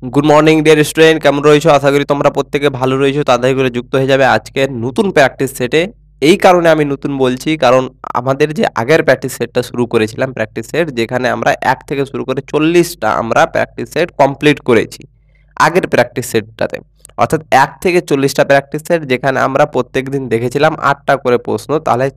Good morning dear student, কেমন রয়েছো? আশা করি তোমরা প্রত্যেকে ভালো রয়েছো। তাড়াতাড়ি করে যুক্ত হয়ে যাবে আজকের নতুন প্র্যাকটিস সেটে। এই কারণে আমি নতুন বলছি, কারণ আমাদের যে আগের প্র্যাকটিস সেটটা শুরু করেছিলাম, প্র্যাকটিস সেট যেখানে আমরা 1 থেকে শুরু করে 40টা আমরা প্র্যাকটিস সেট কমপ্লিট করেছি আগের প্র্যাকটিস সেটটাতে। অর্থাৎ 1 থেকে 40টা প্র্যাকটিস সেট, যেখানে আমরা প্রত্যেকদিন দেখেছিলাম 8টা করে প্রশ্ন। তাহলে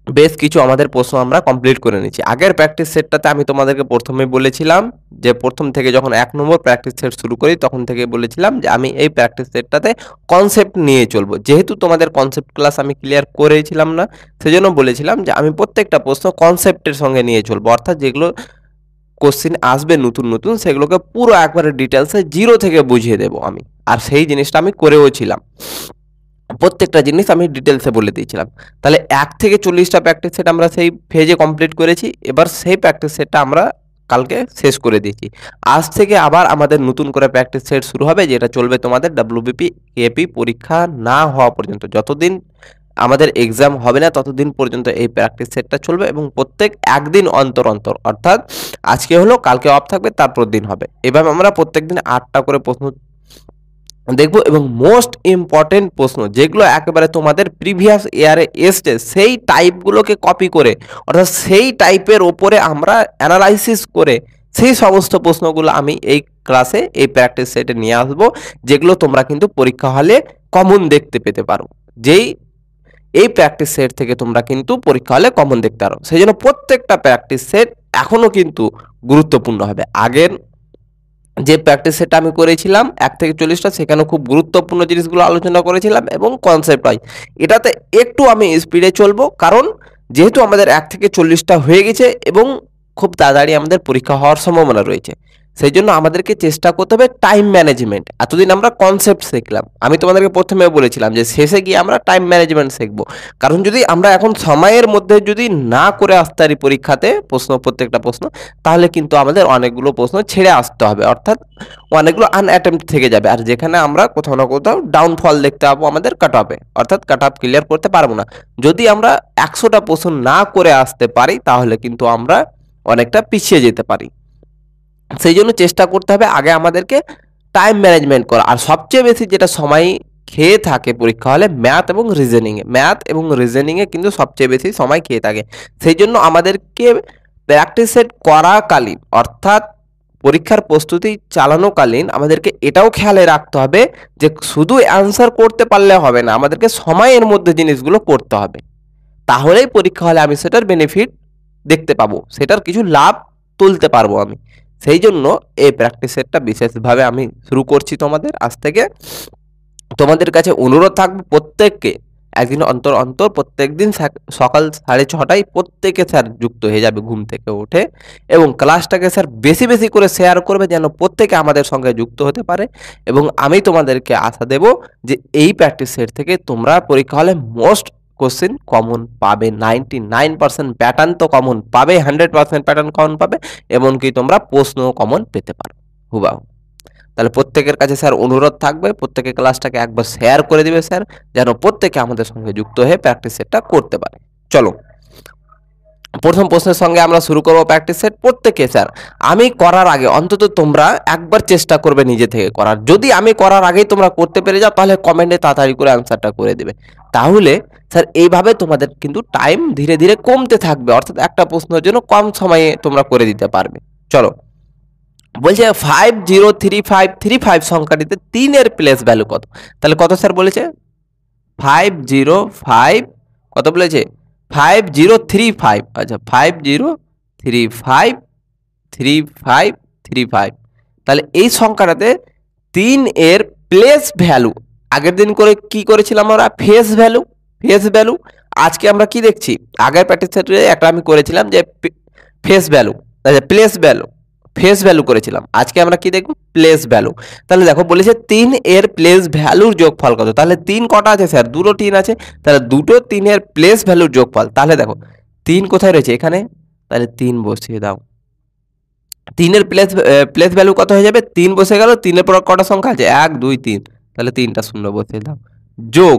বেশ কিছু আমাদের প্রশ্ন আমরা কমপ্লিট করে নিচ্ছি। আগের প্র্যাকটিস সেটটাতে আমি তোমাদেরকে প্রথমে বলেছিলাম যে প্রথম থেকে যখন 1 নম্বর প্র্যাকটিস সেট শুরু করি তখন থেকে বলেছিলাম যে আমি এই প্র্যাকটিস সেটটাতে কনসেপ্ট নিয়ে চলবো। যেহেতু তোমাদের কনসেপ্ট ক্লাস আমি ক্লিয়ার করেছিলাম না, সেজন্য বলেছিলাম যে আমি প্রত্যেকটা প্রশ্ন কনসেপ্টের সঙ্গে নিয়ে চলবো। অর্থাৎ যেগুলো কোশ্চিন আসবে নতুন নতুন, সেগুলোকে পুরো একবারে ডিটেলসে জিরো থেকে বুঝিয়ে দেবো আমি। আর সেই জিনিসটা আমি করেও ছিলাম, প্রত্যেকটা জিনিস আমি ডিটেলসে বলে দিয়েছিলাম। তাহলে 1 থেকে 40টা প্র্যাকটিস সেট আমরা সেই ফেজে কমপ্লিট করেছি। এবার সেই প্র্যাকটিস সেটটা আমরা কালকে শেষ করে দিয়েছি। আজ থেকে আবার আমাদের নতুন করে প্র্যাকটিস সেট শুরু হবে, যেটা চলবে তোমাদের ডব্লিউবিপি এপি পরীক্ষা না হওয়া পর্যন্ত। যতদিন আমাদের এক্সাম হবে না ততদিন পর্যন্ত এই প্র্যাকটিস সেটটা চলবে, এবং প্রত্যেক একদিন অন্তর অন্তর, অর্থাৎ আজকে হলো কালকে অফ থাকবে, তারপর দিন হবে। এভাবে আমরা প্রত্যেকদিন 8টা করে প্রশ্ন দেখবো, এবং মোস্ট ইম্পর্টেন্ট প্রশ্ন যেগুলো একেবারে তোমাদের প্রিভিয়াস ইয়ারে এসছে সেই টাইপগুলোকে কপি করে, অর্থাৎ সেই টাইপের ওপরে আমরা অ্যানালাইসিস করে সেই সমস্ত প্রশ্নগুলো আমি এই ক্লাসে এই প্র্যাকটিস সেটে নিয়ে আসবো, যেগুলো তোমরা কিন্তু পরীক্ষা হলে কমন দেখতে পেতে পারো। যেই এই প্র্যাকটিস সেট থেকে তোমরা কিন্তু পরীক্ষা হলে কমন দেখতে পারো, সেই জন্য প্রত্যেকটা প্র্যাকটিস সেট এখনো কিন্তু গুরুত্বপূর্ণ হবে। আগের যে প্র্যাকটিস সেটটা আমি করেছিলাম 1 থেকে 40টা, সেখানে খুব গুরুত্বপূর্ণ জিনিসগুলো আলোচনা করেছিলাম এবং কনসেপ্ট ওয়াইজ। এটাতে একটু আমি স্পিডে চলবো, কারণ যেহেতু আমাদের 1 থেকে 40টা হয়ে গেছে এবং খুব তাড়াতাড়ি আমাদের পরীক্ষা হওয়ার সম্ভাবনা রয়েছে। সেই জন্য আমাদেরকে চেষ্টা করতে হবে টাইম ম্যানেজমেন্ট। এতদিন আমরা কনসেপ্ট শিখলাম, আমি তোমাদেরকে প্রথমে বলেছিলাম যে শেষে গিয়ে আমরা টাইম ম্যানেজমেন্ট শিখবো। কারণ যদি আমরা এখন সময়ের মধ্যে যদি না করে আসতে পারি পরীক্ষাতে প্রত্যেকটা প্রশ্ন, তাহলে কিন্তু আমাদের অনেকগুলো প্রশ্ন ছেড়ে আসতে হবে, অর্থাৎ অনেকগুলো আনঅ্যাটেম্প্ট থেকে যাবে। আর যেখানে আমরা কোথাও না কোথাও ডাউনফল দেখতে পাবো আমাদের কাট অফে, অর্থাৎ কাট অফ ক্লিয়ার করতে পারবো না। যদি আমরা 100টা প্রশ্ন না করে আসতে পারি তাহলে কিন্তু আমরা অনেকটা পিছিয়ে যেতে পারি। সেই জন্য চেষ্টা করতে হবে আগে আমাদেরকে টাইম ম্যানেজমেন্ট করা। আর সবচেয়ে বেশি যেটা সময় খেয়ে থাকে পরীক্ষা হলে ম্যাথ এবং রিজনিংয়ে কিন্তু সবচেয়ে বেশি সময় খেয়ে থাকে। সেই জন্য আমাদেরকে প্র্যাকটিস সেট করাকালীন, অর্থাৎ পরীক্ষার প্রস্তুতি চালানোকালীন আমাদেরকে এটাও খেয়ালে রাখতে হবে যে শুধু অ্যান্সার করতে পারলে হবে না, আমাদেরকে সময়ের মধ্যে জিনিসগুলো করতে হবে। তাহলেই পরীক্ষা হলে আমি সেটার বেনিফিট দেখতে পাবো, সেটার কিছু লাভ তুলতে পারবো আমি। সেই জন্য এই প্র্যাকটিস সেটটা বিশেষভাবে আমি শুরু করছি তোমাদের আজ থেকে। তোমাদের কাছে অনুরোধ থাকবে প্রত্যেককে একদিন অন্তর অন্তর প্রত্যেকদিন সকাল 6:30টায় প্রত্যেকে স্যার যুক্ত হয়ে যাবে ঘুম থেকে উঠে, এবং ক্লাসটাকে স্যার বেশি বেশি করে শেয়ার করবে যেন প্রত্যেকে আমাদের সঙ্গে যুক্ত হতে পারে। এবং আমি তোমাদেরকে আশা দেব যে এই প্র্যাকটিস সেট থেকে তোমরা পরীক্ষা হলে মোস্ট কোশ্চেন কমন পাবে। 99% প্যাটার্ন তো কমন পাবে, 100% প্যাটার্ন কমন পাবে, এমনকি তোমরা প্রশ্ন কমন পেতে পারো হুবাহু। তাহলে প্রত্যেকের কাছে স্যার অনুরোধ থাকবে প্রত্যেকে ক্লাসটাকে একবার শেয়ার করে দিবে স্যার, যেন প্রত্যেকে আমাদের সঙ্গে যুক্ত হয়ে প্র্যাকটিস সেটটা করতে পারে। চলো প্রথম প্রশ্নের সঙ্গে আমরা শুরু করব প্র্যাকটিস সেট। প্রত্যেকে স্যার আমি করার আগে অন্তত তোমরা একবার চেষ্টা করবে নিজে থেকে করার। যদি আমি করার আগেই তোমরা করতে পেরে যাও তাহলে কমেন্টে তাড়াতাড়ি করে অ্যান্সারটা করে দেবে। তাহলে স্যার এইভাবে তোমাদের কিন্তু টাইম ধীরে ধীরে কমতে থাকবে, অর্থাৎ একটা প্রশ্নের জন্য কম সময়ে তোমরা করে দিতে পারবে। চলো বলছে 503535 সংখ্যাটিতে 3-এর প্লেস ভ্যালু কত? তাহলে কত স্যার বলেছে? 505 কত বলেছে? 5035। আচ্ছা 50353535। তাহলে এই সংখ্যাটাতে 3-এর প্লেস ভ্যালু, আগের দিন করে কি করেছিলাম আমরা? Face value. আজকে আমরা কি দেখছি? আগের প্র্যাকটিস সেটে একটা আমি করেছিলাম যে ফেস ভ্যালু, আচ্ছা ফেস ভ্যালু করেছিলাম। আজকে আমরা কি দেখব? Place value. তাহলে দেখো বলেছে 3-এর প্লেস ভ্যালুর যোগফল কত? তাহলে 3 কটা আছে স্যার? দুটো 3 আছে, তাহলে দুটো 3-এর প্লেস ভ্যালুর যোগফল। তাহলে দেখো 3 কোথায় রয়েছে? এখানে। তাহলে 3 বসিয়ে দাও। 3-এর প্লেস ভ্যালু কত হয়ে যাবে? 3 বসে গেল। 3-এর পর কটা সংখ্যা আছে? 1 2 3, তাহলে 3টা শূন্য বসিয়ে দাও। যোগ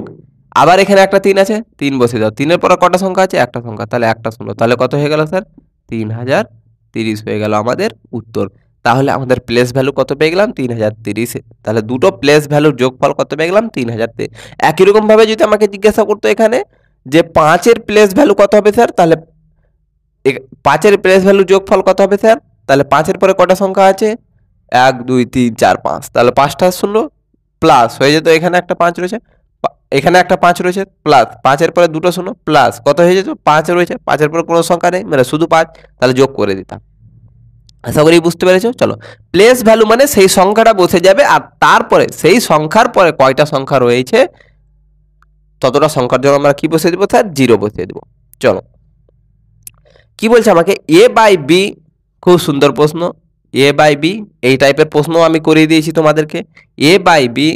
আবার এখানে একটা 3 আছে, 3 বসিয়ে দাও। 3-এর পর কটা সংখ্যা আছে? একটা সংখ্যা, তাহলে একটা শূন্য। তাহলে কত হয়ে গেল স্যার? 3030 হয়ে গেল আমাদের উত্তর। তাহলে আমাদের প্লেস ভ্যালু কত পেয়ে গেলাম 3030। তাহলে দুটো প্লেস ভ্যালুর যোগফল কত পেয়ে গেলাম 3000। একই রকম ভাবে যদি আমাকে জিজ্ঞাসা করতো এখানে যে 5-এর প্লেস ভ্যালু কত হবে স্যার, তাহলে 5-এর প্লেস ভ্যালু যোগফল কত হবে স্যার, তাহলে 5-এর পরে কটা সংখ্যা আছে 1 2 3 4 5, তাহলে 5টা শূন্য প্লাস হয়ে যেত, এখানে একটা 5 রয়েছে, এখানে একটা 5 রয়েছে প্লাস 5-এর পরে দুটো শূন্য প্লাস কত হয়ে যেত 5 রয়েছে, 5-এর পরে কোনো সংখ্যা নেই মানে শুধু 5, তাহলে যোগ করে দিতাম। আশা করি বুঝতে পেরেছো। চলো, প্লেস ভ্যালু মানে সেই সংখ্যাটা বসে যাবে আর তারপরে সেই সংখ্যার পরে কয়টা সংখ্যা রয়েছে ততটা সংখ্যার জন্য আমরা কি বসিয়ে দেবো স্যার, 0 বসিয়ে দেবো। চলো কি বলছে আমাকে, এ বাই বি, খুব সুন্দর প্রশ্ন, এ বাই বি এই টাইপের প্রশ্ন আমি করিয়ে দিয়েছি তোমাদেরকে। A by b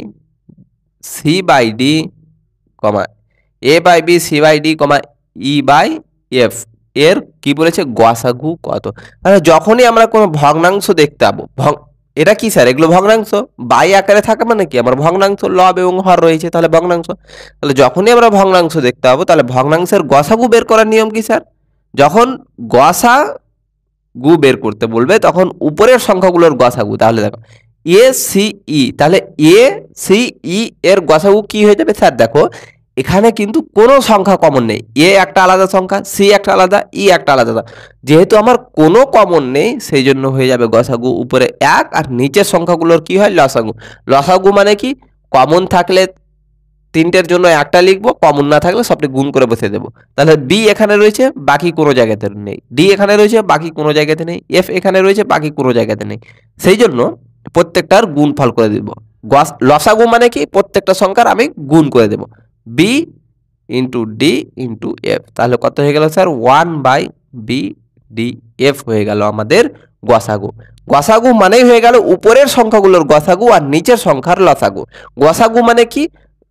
c by d comma a by b c by d comma e by f এর কি বলেছে গসাগু কত। তাহলে যখনই আমরা কোনো ভগ্নাংশ দেখতে পাবো, এটা কি স্যার, এগুলো ভগ্নাংশ, বাই আকারে থাকে মানে কি আমার ভগ্নাংশ, লব এবং হর রয়েছে, তাহলে ভগ্নাংশ। তাহলে যখনই আমরা ভগ্নাংশ দেখতে পাবো তাহলে ভগ্নাংশের গসাগু বের করার নিয়ম কি স্যার, যখন গসাগু বের করতে বলবে তখন উপরের সংখ্যাগুলোর গসাগু, তাহলে দেখো এ সি ই, তাহলে এ সি ই এর গসাগু কি হয়ে যাবে স্যার, দেখো এখানে কিন্তু কোনো সংখ্যা কমন নেই, এ একটা আলাদা সংখ্যা, সি একটা আলাদা, ই একটা আলাদা, যেহেতু আমার কোনো কমন নেই সেই জন্য হয়ে যাবে গসাগু উপরে 1 আর নিচের সংখ্যাগুলোর কি হয় লসাগু। লসাগু মানে কি, কমন থাকলে তিনটের জন্য একটা লিখবো, কমন না থাকলে সবটি গুণ করে বসে দেবো। তাহলে বি এখানে রয়েছে বাকি কোনো জায়গাতে নেই, ডি এখানে রয়েছে বাকি কোনো জায়গাতে নেই, এফ এখানে রয়েছে বাকি কোনো জায়গাতে নেই, সেই জন্য প্রত্যেকটার গুণফল করে দিব। লসাগু মানে কি, প্রত্যেকটা সংখ্যার আমি গুণ করে দেব, b into d into f, তাহলে কত হয়ে গেল স্যার 1/b ডি এফ হয়ে গেল আমাদের গসাগু। গসাগু মানেই হয়ে গেল উপরের সংখ্যাগুলোর গসাগু আর নিচের সংখ্যার লসাগু। গসাগু মানে কি,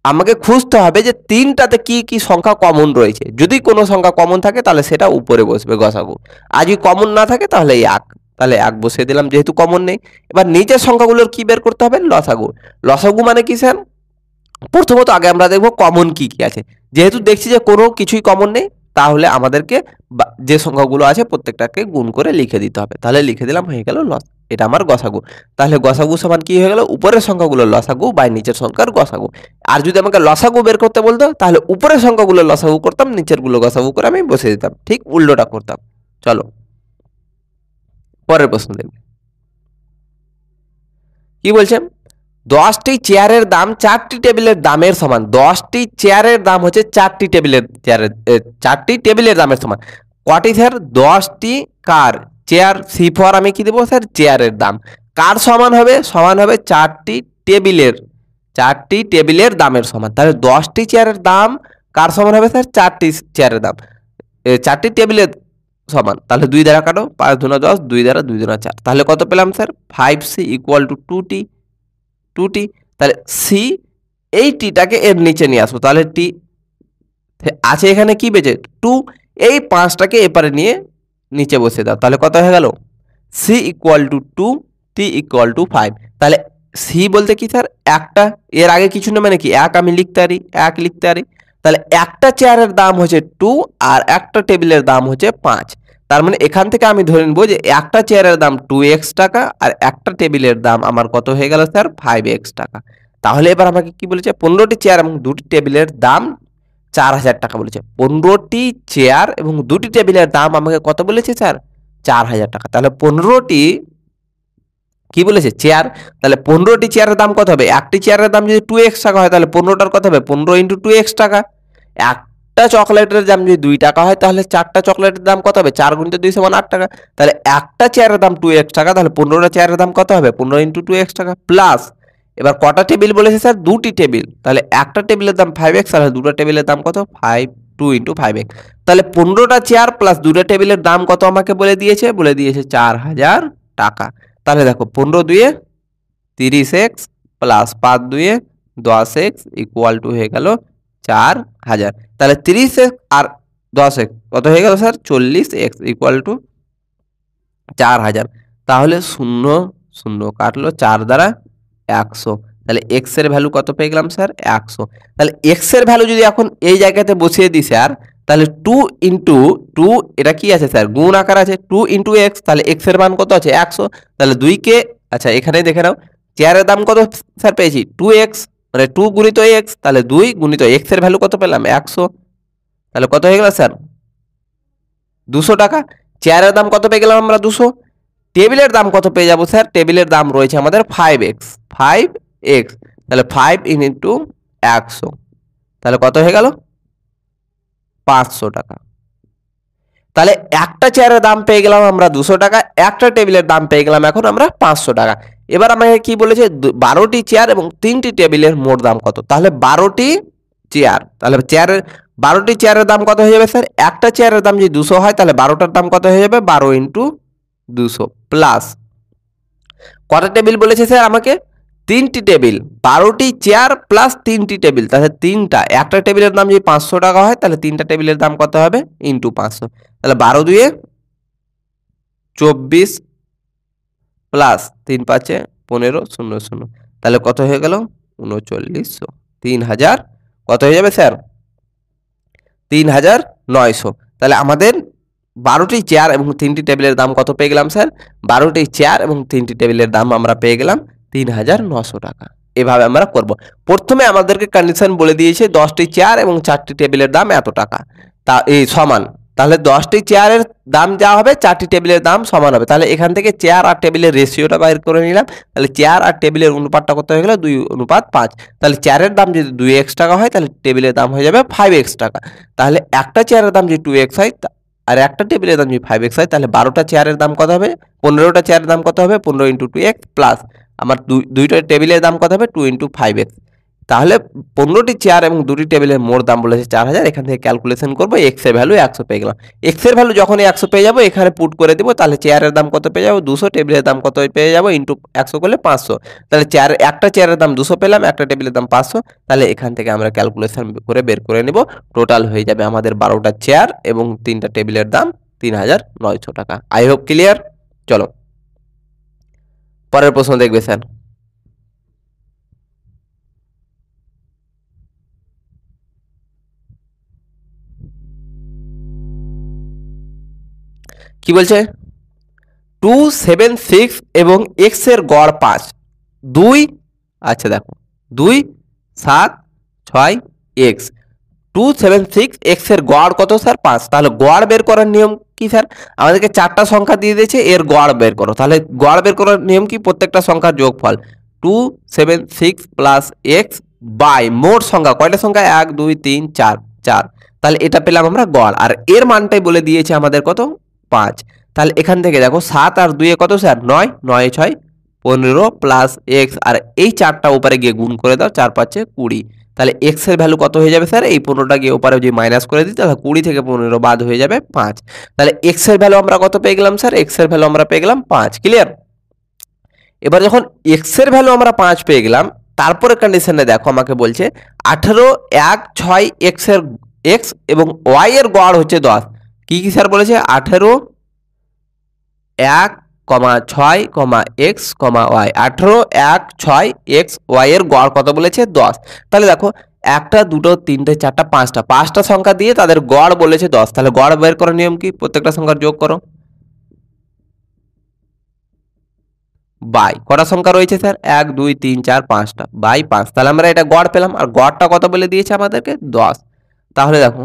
আমাকে খুঁজতে হবে যে তিনটাতে কি কি সংখ্যা কমন রয়েছে, যদি কোনো সংখ্যা কমন থাকে তাহলে সেটা উপরে বসবে গসাগু, আর যদি কমন না থাকে তাহলে 1, তাহলে 1 বসিয়ে দিলাম যেহেতু কমন নেই। এবার নিচের সংখ্যাগুলোর কি বের করতে হবে, লসাগু। লসাগু মানে কি স্যার, প্রথমত আগে আমরা দেখবো কমন কি কি আছে, যেহেতু দেখছি যে কোনো কিছুই কমন নেই তাহলে আমাদেরকে যে সংখ্যাগুলো আছে প্রত্যেকটাকে গুণ করে লিখে দিতে হবে, তাহলে লিখে দিলাম হয়ে গেল লস, এটা আমার গসাগু। তাহলে গসাগু সমান কি হয়ে গেল, উপরের সংখ্যাগুলো লসাগু বাই নিচের সংখ্যার গসাগু। আর যদি আমাকে লসাগু বের করতে বলতো তাহলে উপরের সংখ্যাগুলো লসাগু করতাম, নিচের গুলো গসাগু করে আমি বসে দিতাম, ঠিক উল্টোটা করতাম। চলো পরের প্রশ্ন দেখবে কি বলছে, 10টি চেয়ারের দাম 4টি টেবিলের দামের সমান। 10টি চেয়ারের দাম হচ্ছে 4টি টেবিলের দামের সমান। কটি স্যার, 10টি কার চেয়ার, সি ফর আমি কি দেবো স্যার চেয়ারের দাম, কার সমান হবে, সমান হবে 4টি টেবিলের দামের সমান। তাহলে 10টি চেয়ারের দাম কার সমান হবে স্যার, 4টি চেয়ারের দাম 4টি টেবিলের সমান। তাহলে 2 দ্বারা কাটো, 5 দুনা 10, 2 দ্বারা 2 দুনা 4, তাহলে কত পেলাম sir 5c equal to 2t। তাহলে সি এই টিটাকে এর নিচে নিয়ে আসবো, তাহলে টি আছে এখানে কি বেজে 2, এই 5টাকে এপারে নিয়ে নিচে বসে দাও, তাহলে কত হয়ে গেল C equal to 2, T equal to 5। তাহলে সি বলতে কি স্যার একটা, এর আগে কিছু না মানে কি 1 আমি লিখতে পারি, 1 লিখতে পারি। তাহলে একটা চেয়ারের দাম হচ্ছে 2 আর একটা টেবিলের দাম হচ্ছে 5, তার মানে এখান থেকে আমি ধরে নেবো যে একটা চেয়ারের দাম 2x টাকা আর একটা টেবিলের দাম আমার কত হয়ে গেল স্যার 5x টাকা। তাহলে এবার আমাকে কি বলেছে, 15টি চেয়ার এবং 2টি টেবিলের দাম 4000 টাকা বলেছে। 15টি চেয়ার এবং 2টি টেবিলের দাম আমাকে কত বলেছে স্যার 4000 টাকা। তাহলে 15টি কি বলেছে চেয়ার, তাহলে 15টি চেয়ারের দাম কত হবে, একটি চেয়ারের দাম যদি 2x টাকা হয় তাহলে 15টার কত হবে 15 ইন্টু 2x টাকা। একটা চকলেটের দাম যদি 2 টাকা হয় তাহলে 4টা চকলেটের দাম কত হবে, 4 গুণিত 2 সমান 8 টাকা। তাহলে একটা চেয়ারের দাম 2x টাকা, তাহলে 15টা চেয়ারের দাম কত হবে 15 ইন্টু 2x টাকা প্লাস, এবার কটা টেবিল বলেছে স্যার 2টি টেবিল, তাহলে একটা টেবিলের দাম 5x, তাহলে দুটো টেবিলের দাম কত 2 ইন্টু 5x। তাহলে 15টা চেয়ার প্লাস দুটো টেবিলের দাম কত আমাকে বলে দিয়েছে 4000 টাকা। তাহলে দেখো 15 দুয়ে 30x প্লাস 5 দুয়ে 10x ইকুয়াল টু হয়ে গেল 4000। তাহলে 30x আর 10x কত হয়ে গেল স্যার 40x ইকুয়াল টু 4000। তাহলে 0 0 কাটলো, 4 দ্বারা 100, তাহলে x এর ভ্যালু কত পেয়ে গেলাম স্যার 100। তাহলে x এর ভ্যালু যদি এখন এই জায়গাতে বসিয়ে দিই স্যার, তাহলে 2 ইন্টু 2, এটা কি আছে স্যার, গুণ আকার আছে, 2 ইন্টু এক্স, তাহলে এক্স এর মান কত আছে 100। তাহলে 2কে, আচ্ছা এখানে দেখে নাও, চেয়ারের দাম কত স্যার পেয়েছি 2x, মানে 2 গুণিত এক্স, তাহলে 2 গুণিত এক্স এর ভ্যালু কত পেলাম 100। তাহলে কত হয়ে গেল স্যার 200 টাকা। চেয়ারের দাম কত পেয়ে গেলাম আমরা 200। টেবিলের দাম কত পেয়ে যাবো স্যার, টেবিলের দাম রয়েছে আমাদের 5x, 5x, তাহলে 5 ইন্টু 100, তাহলে কত হয়ে গেল 500 টাকা। তাহলে একটা চেয়ারের দাম পেয়ে গেলাম আমরা 200 টাকা, একটা টেবিলের দাম পেয়ে গেলাম এখন আমরা 500 টাকা। এবার আমাকে কি বলেছে, 12টি চেয়ার এবং 3টি টেবিলের মোট দাম কত। তাহলে 12টি চেয়ার, তাহলে চেয়ারের 12টি চেয়ারের দাম কত হয়ে যাবে স্যার, একটা চেয়ারের দাম যদি 200 হয় তাহলে 12টার দাম কত হয়ে যাবে 12 ইন্টু 200 প্লাস কটা টেবিল বলেছে স্যার আমাকে, 3টি টেবিল, 12টি চেয়ার প্লাস 3টি টেবিল, তাহলে তিনটা, একটা টেবিলের দাম যদি 500 টাকা হয় তাহলে তিনটা টেবিলের দাম কত হবে ইন্টু 500, তাহলে 12 দুয়ে 24 প্লাস 3 পাঁচে 15 0 0, তাহলে কত হয়ে গেল 3900, 3000 কত হয়ে যাবে স্যার 3900। তাহলে আমাদের 12টি চেয়ার এবং 3টি টেবিলের দাম কত পেয়ে গেলাম স্যার, 12টি চেয়ার এবং 3টি টেবিলের দাম আমরা পেয়ে গেলাম 3900 টাকা। এভাবে আমরা করব। প্রথমে আমাদেরকে কন্ডিশন বলে দিয়েছে 10টি চেয়ার এবং 4টি টেবিলের দাম এত টাকা, তা এই সমান, তাহলে 10টি চেয়ারের দাম যা হবে 4টি টেবিলের দাম সমান হবে। তাহলে এখান থেকে চেয়ার আর টেবিলের রেশিওটা বাইর করে নিলাম। তাহলে চেয়ার আর টেবিলের অনুপাতটা কত হয়ে গেল 2:5। তাহলে চেয়ারের দাম যদি 2x টাকা হয় তাহলে টেবিলের দাম হয়ে যাবে 5x টাকা। তাহলে একটা চেয়ারের দাম যদি 2x হয় আর একটা টেবিলের দাম যদি 5x হয় তাহলে 12টা চেয়ারের দাম কত হবে, 15টা চেয়ারের দাম কত হবে 15 ইন্টু 2x প্লাস আমার দুইটা টেবিলের দাম কত হবে 2 ইন্টু 5x। তাহলে 15টি চেয়ার এবং 2টি টেবিলের মোট দাম বলেছে 4000। এখান থেকে ক্যালকুলেশন করবো, এক্স এর ভ্যালু 100 পেয়ে গেলাম। এক্স এর ভ্যালু যখন 100 পেয়ে যাবো এখানে পুট করে দিব, তাহলে চেয়ারের দাম কত পেয়ে যাবো 200, টেবিলের দাম কত পেয়ে যাবো ইন্টু 100 করলে 500। তাহলে একটা চেয়ারের দাম 200 পেলাম, একটা টেবিলের দাম 500। তাহলে এখান থেকে আমরা ক্যালকুলেশন করে বের করে নিব, টোটাল হয়ে যাবে আমাদের 12টা চেয়ার এবং 3টা টেবিলের দাম 3900 টাকা। I hope clear. চলো পরের প্রশ্ন দেখবে স্যার। কি বলছে, 276 এবং এক্স এর গড় 5, 2, আচ্ছা দেখো 2 7 6 এক্স, 276 এক্স এর গড় কত স্যার 5। তাহলে গড় বের করার নিয়ম কি স্যার, আমাদেরকে চারটা সংখ্যা দিয়ে দিয়েছে, এর গড় বের করো। তাহলে গড় বের করার নিয়ম কি, প্রত্যেকটা সংখ্যার যোগফল 276 প্লাস এক্স বাই মোট সংখ্যা, কয়টা সংখ্যা 1 2 3 4 4, তাহলে এটা পেলাম আমরা গড়, আর এর মানটাই বলে দিয়েছে আমাদের কত 5। তাহলে এখান থেকে দেখো 7 আর 2 এ কত স্যার 9, 9 6 15 প্লাস এক্স, আর এই চারটা উপরে গিয়ে গুণ করে দাও, 4 5 20। তাহলে এক্স এর ভ্যালু কত হয়ে যাবে স্যার, এই 15টা গিয়ে উপরে যদি মাইনাস করে দিই তাহলে 20 থেকে 15 বাদ হয়ে যাবে 5। তাহলে এক্স এর ভ্যালু আমরা কত পেয়ে গেলাম স্যার, এক্স এর ভ্যালু আমরা পেয়ে গেলাম 5। ক্লিয়ার। এবার যখন এক্স এর ভ্যালু আমরা 5 পেয়ে গেলাম, তারপরে কন্ডিশনে দেখো আমাকে বলছে 18 1 6 এক্স এর এক্স এবং ওয়াই এর গড় হচ্ছে 10। কি কি স্যার বলেছে, 18 1 6 এক্স ওয়াই, 18 1 6 এক্স ওয়াই এর গড় কত বলেছে 10। তাহলে দেখো একটা দুটো তিনটে চারটা পাঁচটা সংখ্যা দিয়ে তাদের গড় বলেছে 10। তাহলে গড় বের করার নিয়ম কি, প্রত্যেকটা সংখ্যার যোগ করো বাই কটা সংখ্যা রয়েছে স্যার 1 2 3 4 5টা বাই 5। তাহলে আমরা এটা গড় পেলাম, আর গড়টা কত বলে দিয়েছে আমাদেরকে 10। তাহলে দেখো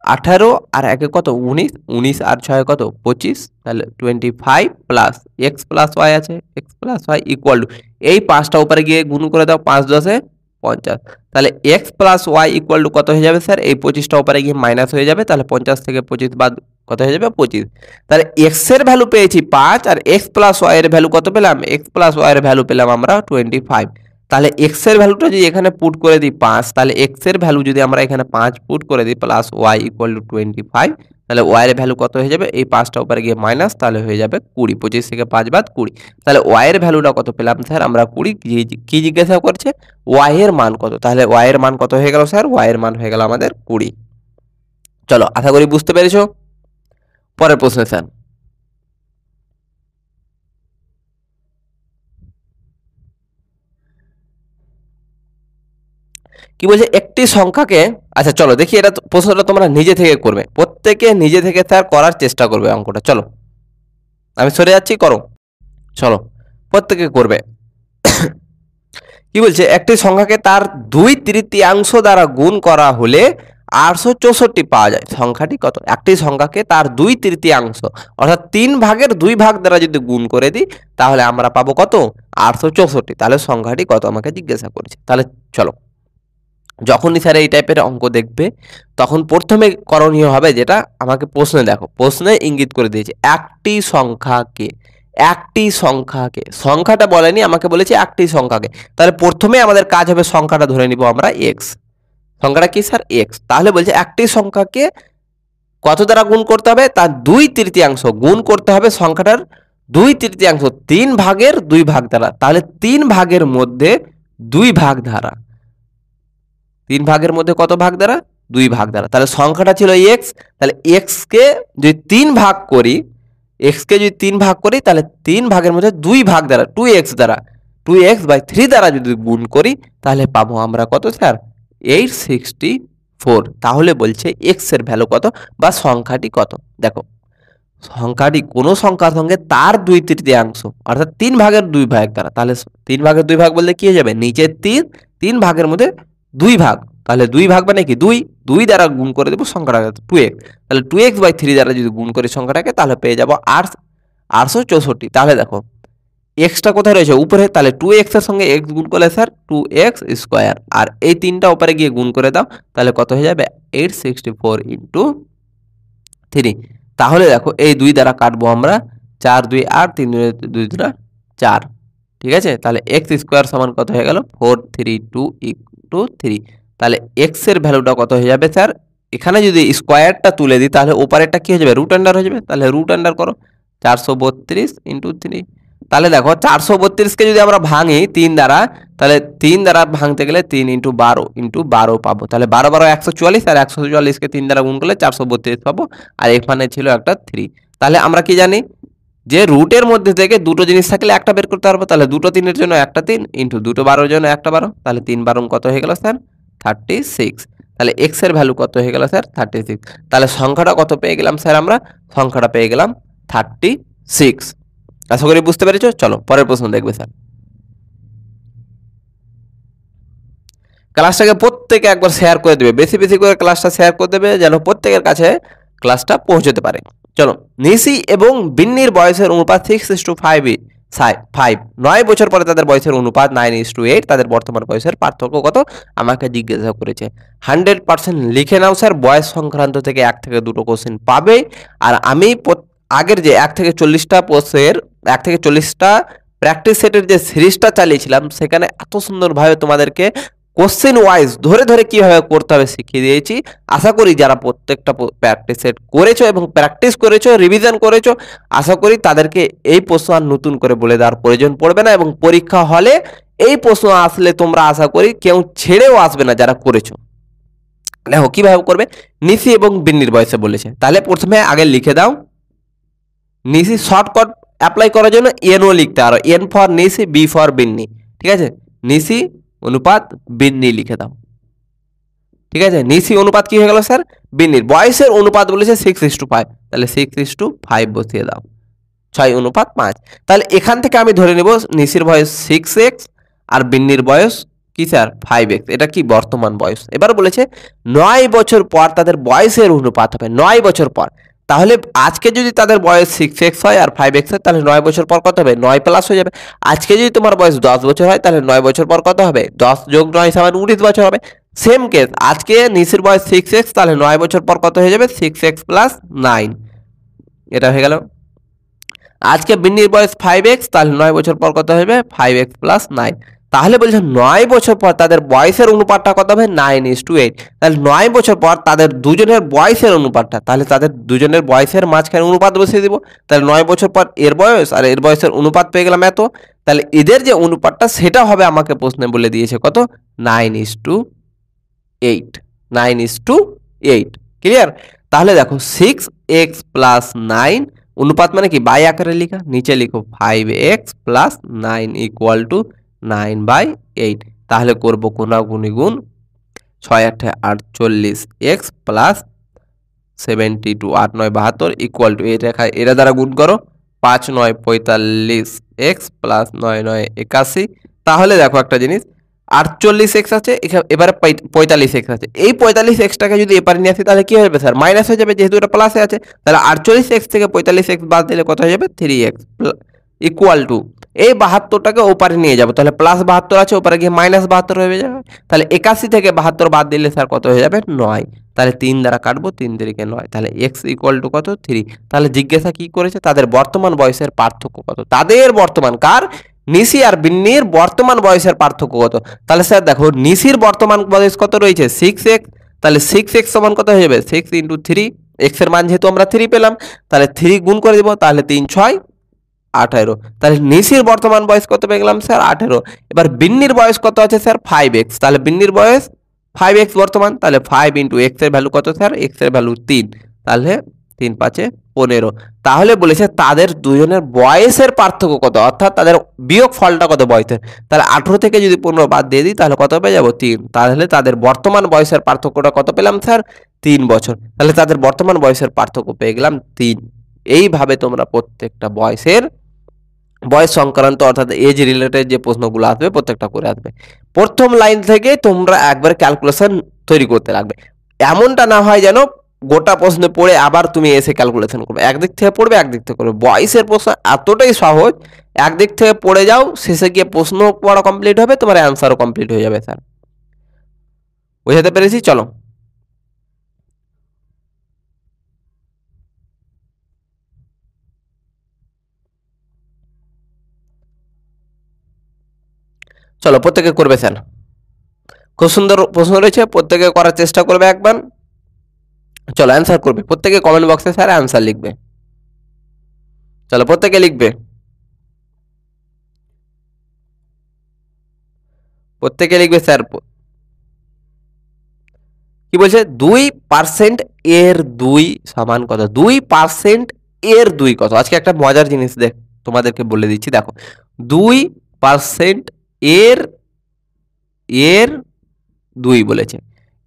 18 আর 1 কত 19, 19 আর 6 কত 25, তাহলে 25 প্লাস এক্স প্লাস ওয়াই আছে, X plus Y equal to এই 5টা উপরে গিয়ে গুণ করে দাও, 5 10 50। তাহলে X plus Y equal to কত হয়ে যাবে স্যার, এই 25টা উপরে গিয়ে মাইনাস হয়ে যাবে, তাহলে 50 থেকে 25 বাদ কত হয়ে যাবে 25। তাহলে এক্স এর ভ্যালু পেয়েছি 5 আর এক্স প্লাস ওয়াই এর ভ্যালু কত পেলাম, এক্স প্লাস ওয়াই এর ভ্যালু পেলাম আমরা 25। তাহলে এক্স এর ভ্যালুটা যদি এখানে পুট করে দিই 5, তাহলে এক্স এর ভ্যালু যদি আমরা এখানে 5 পুট করে দিই প্লাস ওয়াই ইকুয়াল টু 25, তাহলে ওয়াই এর ভ্যালু কত হয়ে যাবে, এই 5টা উপরে গিয়ে মাইনাস, তাহলে হয়ে যাবে 20, 25 থেকে 5 বাদ 20। তাহলে ওয়াই এর ভ্যালুটা কত পেলাম স্যার আমরা 20। কি জিজ্ঞাসা করছে, ওয়াই এর মান কত, তাহলে ওয়াই এর মান কত হয়ে গেল স্যার, ওয়াই এর মান হয়ে গেল আমাদের 20। চলো আশা করি বুঝতে পেরেছো। পরের প্রশ্ন স্যার, কি বলছে একটি সংখ্যাকে, আচ্ছা চলো দেখি এটা প্রশ্নটা তোমরা নিজে থেকে করবে, প্রত্যেকে নিজে থেকে স্যার করার চেষ্টা করবে অঙ্কটা। চলো আমি সরে যাচ্ছি, করো, চলো প্রত্যেকে করবে। কি বলছে একটি সংখ্যাকে তার 2/3 দ্বারা গুণ করা হলে 864 পাওয়া যায়। সংখ্যাটি কত? একটি সংখ্যাকে তার 2/3 অর্থাৎ 3/2 দ্বারা যদি গুণ করে দিই তাহলে আমরা পাবো কত? 864। তাহলে সংখ্যাটি কত আমাকে জিজ্ঞাসা করেছে। তাহলে চলো, যখনই স্যার এই টাইপের অঙ্ক দেখবে তখন প্রথমে করণীয় হবে যেটা আমাকে প্রশ্নে দেখো, প্রশ্নে ইঙ্গিত করে দিয়েছে একটি সংখ্যাকে, একটি সংখ্যাকে, সংখ্যাটা বলেনি, আমাকে বলেছে একটি সংখ্যাকে। তাহলে প্রথমে আমাদের কাজ হবে সংখ্যাটা ধরে নিব আমরা এক্স। সংখ্যাটা কি স্যার? এক্স। তাহলে বলছে একটি সংখ্যাকে কত দ্বারা গুণ করতে হবে? তার 2/3 গুণ করতে হবে সংখ্যাটার 2/3, 3/2 দ্বারা। তাহলে 3 মধ্যে 2 দ্বারা, 3 মধ্যে কত ভাগ দ্বারা? 2 দ্বারা। তাহলে সংখ্যাটা ছিল এক্স, তাহলে এক্স কে যদি 3 করি, এক্স কে যদি 3 করি তাহলে 3 মধ্যে 2 দ্বারা 2x দ্বারা 2x/3 দ্বারা যদি গুণ করি তাহলে পাবো আমরা কত স্যার? 864। তাহলে বলছে এক্স এর ভ্যালু কত বা সংখ্যাটি কত। দেখো সংখ্যাটি কোনো সংখ্যার সঙ্গে তার 2/3 অর্থাৎ 3/2 দ্বারা, তাহলে 3/2 বলতে কি হয়ে যাবে? নিচের 3 মধ্যে 2 তাহলে 2 মানে কি 2 দ্বারা গুণ করে দেবো সংখ্যাটাকে 2x, তাহলে 2x/3 দ্বারা যদি গুণ করি সংখ্যাটাকে তাহলে পেয়ে যাবো 864। তাহলে দেখো এক্সটা কোথায় রয়েছে? উপরে। তাহলে 2x এর সঙ্গে x গুণ করলে স্যার 2x², আর এই 3টা উপরে গিয়ে গুণ করে দাও তাহলে কত হয়ে যাবে? 864 × 3। তাহলে দেখো এই 2 দ্বারা কাটবো আমরা, 4 2 8, 3 2 2 4, ঠিক আছে। তাহলে x² সমান কত হয়ে গেল? 432 × 3। তাহলে x এর ভ্যালুটা কত হয়ে যাবে স্যার? এখানে যদি স্কোয়ারটা তুলে দিই তাহলে ওপারেরটা কি হয়ে যাবে? রুট আন্ডার হয়ে যাবে। তাহলে রুট আন্ডার করো 432 × 3। তাহলে দেখো 432 কে যদি আমরা ভাঙি 3 দ্বারা, তাহলে 3 দ্বারা ভাঙতে গেলে 3 × 12 × 12 পাবো। তাহলে 12 12 144, আর 144 কে 3 দ্বারা গুণ করলে 432 পাবো, আর এখানে ছিল একটা 3। তাহলে আমরা কি জানি যে রুটের মধ্যে থেকে দুটো জিনিস থাকলে একটা বের করতে পারবো। তাহলে দুটো 3-এর জন্য একটা 3 ইন্টু দুটো 12-এর জন্য একটা 12, তাহলে 3 12 কত হয়ে গেল স্যার? 36। তাহলে এক্স এর ভ্যালু কত হয়ে গেল স্যার? 36। তাহলে সংখ্যাটা কত পেয়ে গেলাম স্যার? আমরা সংখ্যাটা পেয়ে গেলাম 36। আশা করি বুঝতে পেরেছো। চলো পরের প্রশ্ন দেখবে স্যার। ক্লাসটাকে প্রত্যেকে একবার শেয়ার করে দেবে, বেশি বেশি করে ক্লাসটা শেয়ার করে দেবে যেন প্রত্যেকের কাছে ক্লাসটা পৌঁছতে পারে। চলো, নিশি এবং বিন্নির বয়সের অনুপাত 6:5। 9 বছর পরে তাদের বয়সের অনুপাত 9:8। তাদের বর্তমান বয়সের পার্থক্য কত আমাকে জিজ্ঞাসা করেছে। 100% লিখে নাও স্যার, বয়স সংক্রান্ত থেকে 1 থেকে 2টো কোশ্চেন পাবে। আর আমি আগের যে 1 থেকে 40টা পোস্টের 1 থেকে 40টা প্র্যাকটিস সেটের যে সিরিজটা চালিয়েছিলাম সেখানে এত সুন্দরভাবে তোমাদেরকে কোশ্চেন ওয়াইজ ধরে ধরে কিভাবে করতে হবে শিখিয়ে দিয়েছি। আশা করি যারা প্রত্যেকটা প্র্যাকটিস সেট করেছো এবং প্র্যাকটিস করেছো, রিভিশন করেছো, আশা করি তাদেরকে এই প্রশ্ন আর নতুন করে বলে দেওয়ার প্রয়োজন পড়বে না, এবং পরীক্ষা হলে এই প্রশ্ন আসলে তোমরা আশা করি কেউ ছেড়েও আসবে না যারা করেছো। দেখো কিভাবে করবে। নিশি এবং বিন্নির বয়সে বলেছে, তাহলে প্রথমে আগে লিখে দাও নিশি। শর্টকাট অ্যাপ্লাই করার জন্য এনও লিখতে পারো, N for Nishi, B for Binni, ঠিক আছে। নিশি অনুপাত বিন্নি লিখে দাও, ঠিক আছে। নিশি অনুপাত কি হয়ে গেল স্যার? বিন্নির। বয়সের অনুপাত বলেছে 6:5, তাহলে 6:5 বসিয়ে দাও। 6:5। তাহলে এখান থেকে আমি ধরে নেব নিশির বয়স 6x আর বিন্নির বয়স কি স্যার? 5x। এটা কি বর্তমান বয়স। এবার বলেছে 9 বছর পর তাদের বয়সের অনুপাত হবে। 9 বছর পর, তাহলে আজকে যদি তাদের বয়স 6x হয় আর 5x হয় তাহলে 9 বছর পর কত হবে? 9 প্লাস হয়ে যাবে। আজকে যদি তোমার বয়স 10 বছর হয় তাহলে 9 বছর পর কত হবে? 10 যোগ 9 সমান 19 বছর হবে। সেম কেস, আজকে নিশির বয়স 6x, তাহলে 9 বছর পর কত হয়ে যাবে? 6x + 9। এটা হয়ে গেল। আজকে বিন্নির বয়স 5x, তাহলে 9 বছর পর কত হবে? 5x + 9। তাহলে বলছে 9 বছর পর তাদের বয়সের অনুপাতটা কত হবে? 9:8। তাহলে 9 বছর পর তাদের দুজনের বয়সের অনুপাতটা, তাহলে তাদের দুজনের বয়সের মাঝখানে অনুপাত বসিয়ে দিব। তাহলে 9 বছর পর এর বয়স আর এর বয়সের অনুপাত পেয়ে গেলাম এত। তাহলে এদের যে অনুপাতটা সেটা হবে আমাকে প্রশ্নে বলে দিয়েছে কত? 9:8। 9:8। ক্লিয়ার? তাহলে দেখো 6x + 9 অনুপাত মানে কি বাই আকারে লিখা, নিচে লিখো 5x + 9 = 9/8। তাহলে করব কোনাগুনি গুণ 6 8 48 এক্স প্লাস 72 8 9 72 ইকুয়াল টু এই রেখা এরা দ্বারা গুণ করো 5 9 45 এক্স প্লাস 9 9 81। তাহলে দেখো একটা জিনিস 48 এক্স আছে এবারে 45 এক্স আছে, এই 45 এক্সটাকে যদি এপারে নিয়ে আসি তাহলে কি হয়ে যাবে স্যার মাইনাস হয়ে যাবে, যেহেতু এটা প্লাসে আছে। তাহলে 48 এক্স থেকে 45 এক্স বাদ দিলে কত হয়ে যাবে 3 এক্স ইকুয়াল টু এই 72টাকে ওপারে নিয়ে যাবো, তাহলে প্লাস 72 আছে ওপারে গিয়ে মাইনাস 72 হয়ে যাবে। তাহলে 81 থেকে 72 বাদ দিলে স্যার কত হয়ে যাবে 9। তাহলে 3 দ্বারা কাটবো, 3 3 9, তাহলে এক্স ইকুয়াল টু কত 3। তাহলে জিজ্ঞাসা কি করেছে তাদের বর্তমান বয়সের পার্থক্য কত, তাদের বর্তমান কার নিশি আর বিন্নির বর্তমান বয়সের পার্থক্য কত। তাহলে স্যার দেখো নিশির বর্তমান বয়স কত রয়েছে 6x, তাহলে 6x সমান কত হয়ে যাবে 6 × 3, এক্স এর মান যেহেতু আমরা 3 পেলাম তাহলে 3 গুণ করে দিব, তাহলে 3 6 18। তাহলে নিশির বর্তমান বয়স কত পেয়ে গেলাম স্যার 18। এবার বিন্নির বয়স কত আছে স্যার 5x, তাহলে বিন্নির বয়স 5x বর্তমান, তাহলে 5 × x এর ভ্যালু কত স্যার x এর ভ্যালু 3, তাহলে 3 5 15। তাহলে বলেছে তাদের দুজনের বয়সের পার্থক্য কত, অর্থাৎ তাদের বিয়োগ ফলটা কত বয়সের। তাহলে 18 থেকে যদি 15 বাদ দিয়ে দিই তাহলে কত পেয়ে যাবো 3। তাহলে তাদের বর্তমান বয়সের পার্থক্যটা কত পেলাম স্যার 3 বছর। তাহলে তাদের বর্তমান বয়সের পার্থক্য পেয়ে গেলাম 3। এইভাবে তোমরা প্রত্যেকটা বয়স সংক্রান্ত অর্থাৎ এজ রিলেটেড যে প্রশ্নগুলো আসবে প্রত্যেকটা করে আসবে। প্রথম লাইন থেকে তোমরা একবার ক্যালকুলেশন তৈরি করতে লাগবে, এমনটা না হয় যেন গোটা প্রশ্ন পড়ে আবার তুমি এসে ক্যালকুলেশন করবে। একদিক থেকে পড়বে একদিক থেকে করবে। বয়সের প্রশ্ন এতটাই সহজ, একদিক থেকে পড়ে যাও, শেষে গিয়ে প্রশ্ন পড়া কমপ্লিট হবে, তোমার অ্যান্সারও কমপ্লিট হয়ে যাবে স্যার। বুঝাতে পেরেছি? চলো চলো প্রত্যেকে করবে স্যার, খুব সুন্দর প্রশ্ন রয়েছে, প্রত্যেকে করার চেষ্টা করবে একবার। চলো অ্যান্সার করবে প্রত্যেকে, কমেন্ট বক্সে স্যার অ্যান্সার লিখবে। চলো প্রত্যেকে লিখবে, প্রত্যেকে লিখবে স্যার। কি বলছে 2% এর 2 সমান কত, 2% এর 2 কত। আজকে একটা মজার জিনিস তোমাদেরকে বলে দিচ্ছি, দেখো 2% এর এর 2 বলেছে,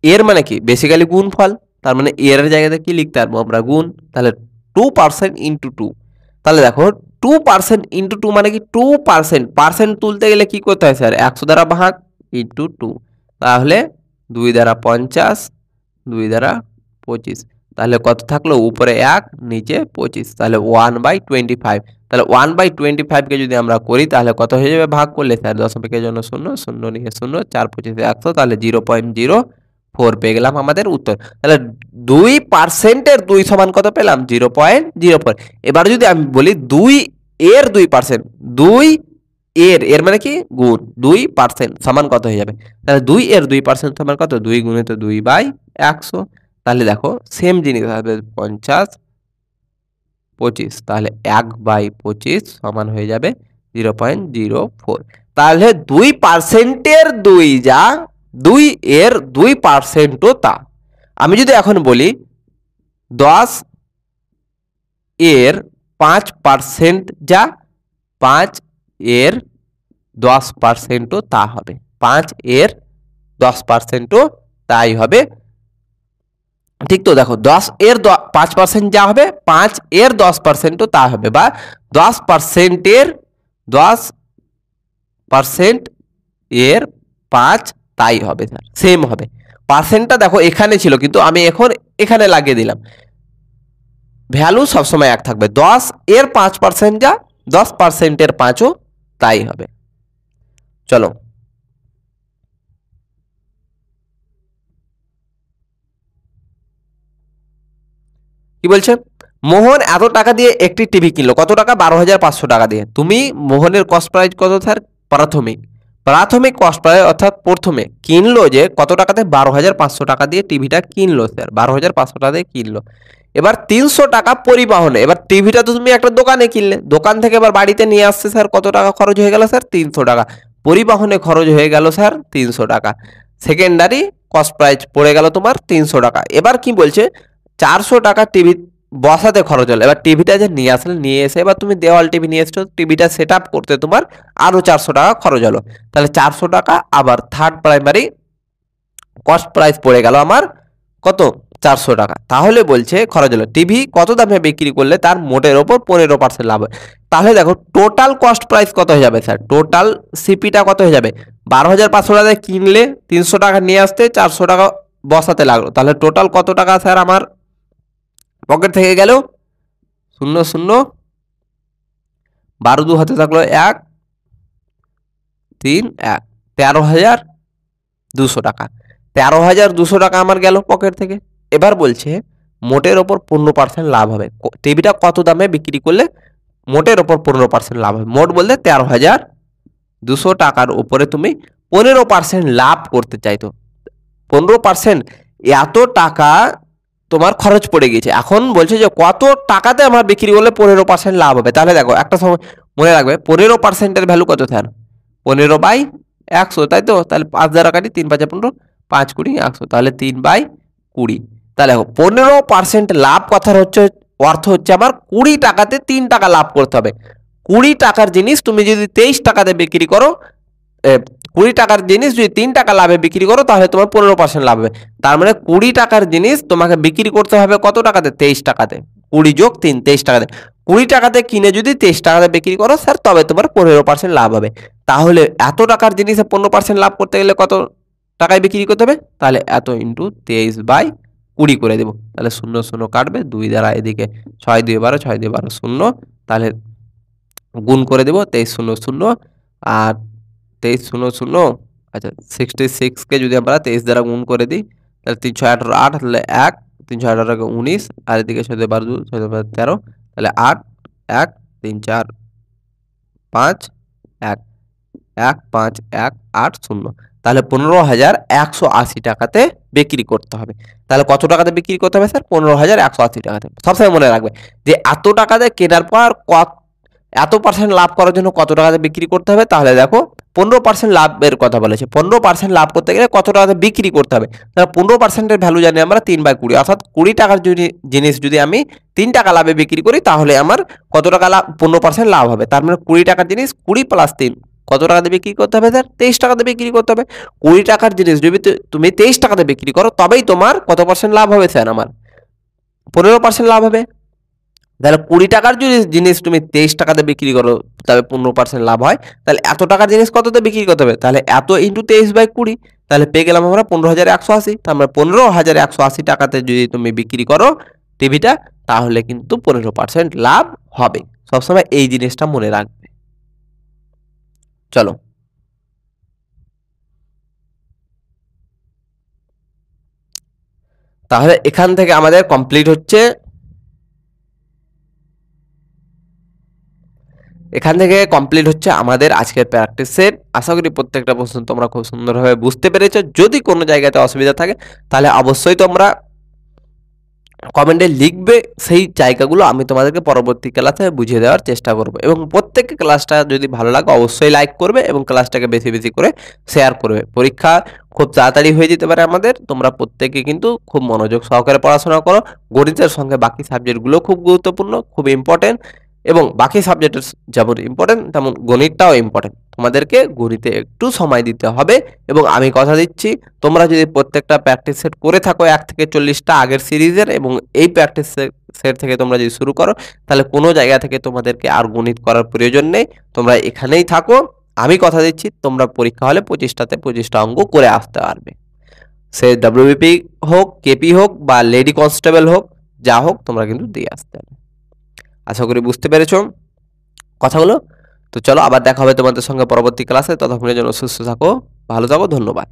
এর মানে কি বেসিক্যালি গুণফল, তার মানে এর জায়গাতে কি লিখতে পারবো আমরা গুণ। তাহলে 2% × 2, তাহলে দেখো 2% × 2 মানে কি 2%, পার্সেন্ট তুলতে গেলে কি করতে হয় স্যার 100 দ্বারা ভাগ × 2, তাহলে 2 দ্বারা 50, 2 দ্বারা 25, তাহলে কত থাকলো উপরে 1 নিচে 25, তাহলে 1/25। তাহলে 1/25 কে যদি আমরা করি তাহলে কত হয়ে যাবে ভাগ করলে স্যার দশমিকের জন্য 0 0 নিয়ে 0 4 25 100, তাহলে 0.04 পেয়ে গেলাম আমাদের উত্তর। তাহলে 2% এর 2 সমান কত পেলাম 0.04। এবার যদি আমি বলি 2 এর 2%, 2 এর মানে কি গুণ 2% সমান কত হয়ে যাবে, তাহলে 2 এর 2% সমান কত 2 গুণিত 2/100। তাহলে দেখো সেম জিনিস হবে 50 25, তাহলে 1/25 সমান হয়ে যাবে 0.04। তাহলে 2% এর 2 যা 2 এর 2%ও তা। আমি যদি এখন বলি 10 এর 5% যা 5 এর 10%ও তা হবে, 5 এর 10%ও তাই হবে। ঠিক তো, দেখো 10 এর 5% যা হবে 5 এর 10%ও তা হবে, বা 10% এর 10% এর 5 তাই হবে স্যার, সেম হবে। পার্সেন্টটা দেখো এখানে ছিল কিন্তু আমি এখন এখানে লাগিয়ে দিলাম, ভ্যালু সবসময় এক থাকবে। 10 এর 5% যা 10% এর 5ও তাই হবে। চলো কি বলছে, মোহন এত টাকা দিয়ে একটি টিভি কিনলো, কত টাকা 12,500 টাকা দিয়ে। তুমি মোহনের কস্ট প্রাইস কত স্যার প্রাথমিক কস্ট প্রাইস অর্থাৎ প্রথমে কিনলো যে কত টাকাতে 12,500 টাকা দিয়ে টিভিটা কিনলো স্যার, 12,500 টাকা দিয়ে কিনলো। এবার 300 টাকা পরিবহনে, এবার টিভিটা তো তুমি একটা দোকানে কিনলে, দোকান থেকে এবার বাড়িতে নিয়ে আসছে স্যার কত টাকা খরচ হয়ে গেল স্যার 300 টাকা, পরিবহনে খরচ হয়ে গেল স্যার 300 টাকা, সেকেন্ডারি কস্ট প্রাইস পড়ে গেল তোমার 300 টাকা। এবার কি বলছে 400 টাকা টিভি বসাতে খরচ হলো, এবার টিভিটা যে নিয়ে আসলে নিয়ে এসে এবার তুমি দেওয়াল টিভি নিয়ে এসছো, টিভিটা সেট আপ করতে তোমার আরো 400 টাকা খরচ হলো, তাহলে 400 টাকা। আবার থার্ড প্রাইমারি কস্ট প্রাইস পড়ে গেল আমার কত 400 টাকা। তাহলে বলছে খরচ হলো টিভি কত দামে বিক্রি করলে তার মোটের ওপর 15% লাভ হয়। তাহলে দেখো টোটাল কস্ট প্রাইস কত হয়ে যাবে স্যার, টোটাল সিপিটা কত হয়ে যাবে, 12,500 টাকায় কিনলে 300 টাকা নিয়ে আসতে 400 টাকা বসাতে লাগলো, তাহলে টোটাল কত টাকা স্যার আমার পকেট থেকে গেল, 0 0 12 2 হাতে থাকলো 1 3 1, 13,200 টাকা, 13,200 টাকা আমার গেল পকেট থেকে। এবার বলছে মোটের ওপর 15% লাভ হবে, টিভিটা কত দামে বিক্রি করলে মোটের ওপর 15% লাভ হবে। মোট বলতে 13,200 টাকার উপরে তুমি 15% লাভ করতে চাইতো, 15% এত টাকা তোমার খরচ পড়ে গেছে। এখন বলছে যে কত টাকাতে আমার বিক্রি করলে 15% লাভ হবে। তাহলে দেখো একটা সময় মনে রাখবে 15%-এর ভ্যালু কত স্যার, 15/100, তাই তো? তাহলে 5 দ্বারা কাটি, 3 5 15, 5 20 100, তাহলে 3/20। তাহলে দেখো 15% লাভ কথার হচ্ছে অর্থ হচ্ছে আমার 20 টাকাতে 3 টাকা লাভ করতে হবে। 20 টাকার জিনিস তুমি যদি 23 টাকাতে বিক্রি করো, 20 টাকার জিনিস যদি 3 টাকা লাভে বিক্রি করো তাহলে তোমার 15% লাভ হবে। তার মানে 20 টাকার জিনিস তোমাকে বিক্রি করতে হবে কত টাকাতে, 23 টাকাতে, 20 যোগ 3 23 টাকাতে। 20 টাকাতে কিনে যদি 23 টাকাতে বিক্রি করো স্যার, তবে তোমার 15% লাভ হবে। তাহলে এত টাকার জিনিসে 15% লাভ করতে গেলে কত টাকায় বিক্রি করতে হবে, তাহলে এত ইন্টু 23/20 করে দেবো। তাহলে 0 0 কাটবে, 2 দ্বারা এদিকে 6 2 12, 6 2 12 0, তাহলে গুণ করে দেবো 23 0 0 আর 23 0 0, আচ্ছা 66 কে যদি আমরা 23 দ্বারা গুণ করে দিই তাহলে 3 6 18 8, তাহলে 1 3 6 18 19, আর এদিকে 6 2 12 6 2 12 13, তাহলে 8 1 3 4 5 1 1 5 1 8 0, তাহলে 15,180 টাকাতে বিক্রি করতে হবে। তাহলে কত টাকাতে বিক্রি করতে হবে স্যার, 15,180 টাকাতে। সবসময় মনে রাখবে যে এত টাকাতে কেনার পর এত পার্সেন্ট লাভ করার জন্য কত টাকাতে বিক্রি করতে হবে। তাহলে দেখো 15% লাভের কথা বলেছে, 15% লাভ করতে গেলে কত টাকাতে বিক্রি করতে হবে। তাহলে 15%-এর ভ্যালু জানি আমরা 3/20, অর্থাৎ 20 টাকার জিনিস যদি আমি 3 টাকা লাভে বিক্রি করি তাহলে আমার কত টাকা লাভ, 15% লাভ হবে। তার মানে 20 টাকার জিনিস 20 + 3 কত টাকাতে বিক্রি করতে হবে স্যার, 23 টাকাতে বিক্রি করতে হবে। 20 টাকার জিনিস যদি তুমি 23 টাকাতে বিক্রি করো তবেই তোমার কত পার্সেন্ট লাভ হবে স্যার, আমার 15% লাভ হবে। তাহলে 20 টাকার যদি জিনিস তুমি 23 টাকাতে বিক্রি করো তবে 15% লাভ হয়, তাহলে এত টাকার জিনিস কততে বিক্রি করতে হবে, তাহলে এত ইন্টু 23/20, তাহলে পেয়ে গেলাম আমরা 15,180। তার মানে 15,180 টাকাতে যদি তুমি বিক্রি করো টিভিটা তাহলে কিন্তু 15% লাভ হবে। সবসময় এই জিনিসটা মনে রাখবে। চলো তাহলে এখান থেকে আমাদের কমপ্লিট হচ্ছে, এখান থেকে কমপ্লিট হচ্ছে আমাদের আজকের প্র্যাকটিস সেট। আশা করি প্রত্যেকটা প্রশ্ন তোমরা খুব সুন্দরভাবে বুঝতে পেরেছো। যদি কোনো জায়গাতে অসুবিধা থাকে তাহলে অবশ্যই তোমরা কমেন্টে লিখবে, সেই জায়গাগুলো আমি তোমাদেরকে পরবর্তী ক্লাসে বুঝিয়ে দেওয়ার চেষ্টা করব। এবং প্রত্যেককে ক্লাসটা যদি ভালো লাগে অবশ্যই লাইক করবে এবং ক্লাসটাকে বেশি বেশি করে শেয়ার করবে। পরীক্ষা খুব তাড়াতাড়ি হয়ে যেতে পারে আমাদের, তোমরা প্রত্যেকে কিন্তু খুব মনোযোগ সহকারে পড়াশোনা করো। গণিতের সঙ্গে বাকি সাবজেক্টগুলো খুব গুরুত্বপূর্ণ, খুব ইম্পর্টেন্ট, এবং বাকি সাবজেক্টের যেমন ইম্পর্টেন্ট তেমন গণিতটাও ইম্পর্টেন্ট। তোমাদেরকে গণিতে একটু সময় দিতে হবে এবং আমি কথা দিচ্ছি তোমরা যদি প্রত্যেকটা প্র্যাকটিস সেট করে থাকো 1 থেকে 40টা আগের সিরিজের, এবং এই প্র্যাকটিস সেট থেকে তোমরা যদি শুরু করো তাহলে কোনো জায়গা থেকে তোমাদেরকে আর গণিত করার প্রয়োজন নেই, তোমরা এখানেই থাকো। আমি কথা দিচ্ছি তোমরা পরীক্ষা হলে 25টাতে 25টা অঙ্ক করে আসতে পারবে। সে ডব্লিউবিপি হোক, কেপি হোক বা লেডি কনস্টেবল হোক, যা হোক তোমরা কিন্তু দিয়ে আসতে পারবে। আশা করি বুঝতে পেরেছো কথাগুলো। তো চলো আবার দেখা হবে তোমাদের সঙ্গে পরবর্তী ক্লাসে। ততক্ষণের জন্য সুস্থ থাকো, ভালো থাকো, ধন্যবাদ।